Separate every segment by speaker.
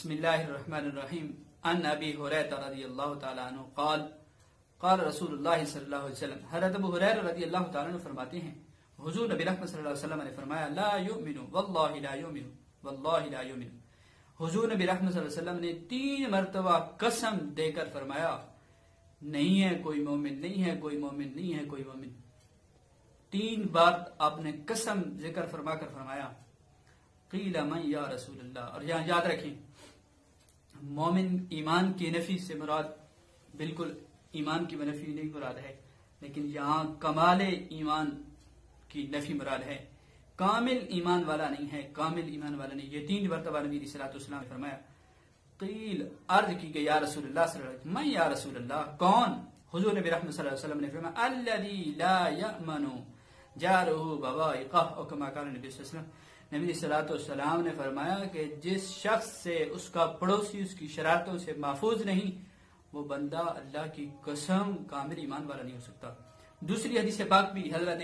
Speaker 1: بسم اللہ الرحمن الرحیم ان ابی ہریرہ رضی اللہ تعالی عنہ قال قال رسول اللہ صلی اللہ علیہ وسلم، حضرت ابو ہریرہ رضی اللہ تعالی عنہ فرماتے ہیں حضور نبی رحمت صلی اللہ علیہ وسلم نے فرمایا لا یؤمن واللہ لا یؤمن واللہ لا یؤمن۔ حضور نبی رحمت صلی اللہ علیہ وسلم نے 3 مرتبہ قسم دے کر فرمایا نہیں ہے کوئی مومن، نہیں ہے کوئی مومن، نہیں ہے کوئی مومن۔ 3 بار آپ نے قسم ذکر فرما کر فرمایا قیل من یا رسول اللہ۔ اور یہاں یاد رکھیں مومن ایمان کی نفی سے مراد بالکل ایمان کی نفی نہیں مراد ہے، لیکن یہاں کمال ایمان کی نفی مراد ہے، کامل ایمان والا نہیں ہے، کامل ایمان والا نہیں۔ یہ 3 مرتبہ نبی صلی اللہ علیہ وسلم نے فرمایا قیل عرض کی کہ یا رسول اللہ صلی اللہ علیہ وسلم، من یا رسول اللہ کون؟ حضور نبی رحمت صلی اللہ علیہ وسلم نے فرمایا الذی لا یأمن جارہ بوائقہ، اور کما قال نبی صلی اللہ علیہ وسلم، نبی صلی اللہ علیہ وسلم نے فرمایا کہ جس شخص سے اس کا پڑوسی اس کی شرارتوں سے محفوظ نہیں، وہ بندہ اللہ کی قسم کامل ایمان والا نہیں ہو سکتا۔ دوسری حدیث پاک بھی حضرت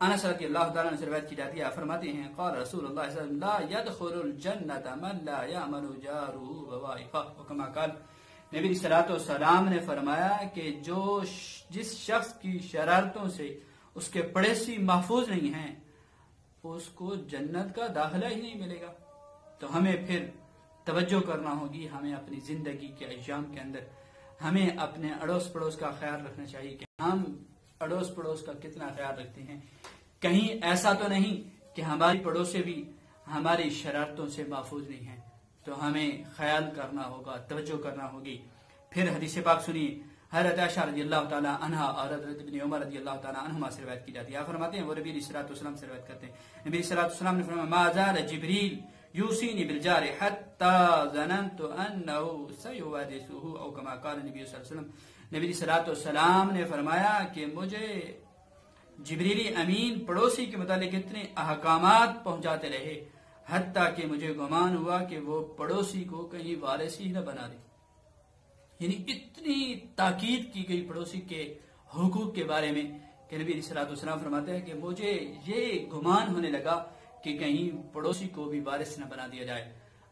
Speaker 1: انس رضی اللہ تعالیٰ عنہ سے روایت کی جاتی ہے، فرماتے ہیں قال رسول اللہ صلی اللہ علیہ وسلم لا يدخل الجنة من لا يأمن جاره بوائقہ، وكما قال نبی صلی اللہ علیہ وسلم نے فرمایا کہ جس شخص کی شرارتوں سے اس کے پڑوسی محفوظ نہیں ہیں اس کو جنت کا داخلہ ہی نہیں ملے گا۔ تو ہمیں پھر توجہ کرنا ہوگی، ہمیں اپنی زندگی کے ایام کے اندر ہمیں اپنے اڑوس پڑوس کا خیال رکھنا چاہیے کہ ہم اڑوس پڑوس کا کتنا خیال رکھتے ہیں۔ کہیں ایسا تو نہیں کہ ہماری پڑوسی بھی ہماری شرارتوں سے محفوظ نہیں ہیں، تو ہمیں خیال کرنا ہوگا، توجہ کرنا ہوگی۔ پھر حدیث پاک سنیے، حضرت عائشہ رضی اللہ تعالی عنہا اور حضرت ابن عمر رضی اللہ تعالی عنہما سے روایت کی جاتی ہے، فرماتے ہیں وہ نبی صلی اللہ علیہ وسلم سے روایت کرتے ہیں، نبی صلی اللہ علیہ وسلم نے فرمایا ما زال جبریل یوصینی بالجار حتی ظننت انہ سیحدثہ، او کما قال نبی صلی اللہ علیہ وسلم، نبی صلی اللہ علیہ وسلم نے فرمایا کہ مجھے جبریل امین پڑوسی کے متعلق اتنے احکامات پہنچاتے رہے حتیٰ کہ مجھے گمان ہوا کہ وہ پڑوسی کو کہیں وارث ہی نہ بنا دے۔ یعنی اتنی تاکید کی گئی پڑوسی کے حقوق کے بارے میں کہ نبی صلی اللہ علیہ وسلم فرماتے ہیں کہ مجھے یہ گمان ہونے لگا کہ کہیں پڑوسی کو بھی وارث نہ بنا دیا جائے۔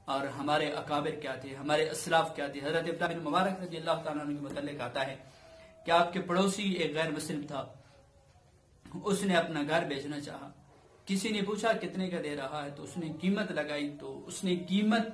Speaker 1: اور ہمارے اکابر کیا تھے، ہمارے اسلاف کیا تھے۔ حضرت عبداللہ بن مبارک رضی اللہ تعالیٰ عنہ کے متعلق آتا ہے کہ آپ کے پڑوسی ایک غیر مسلم تھا، اس نے اپنا گھر بیچنا چاہا، کسی نے پوچھا کتنے کا دے رہا ہے، تو اس نے قیمت لگائی، تو اس نے قیمت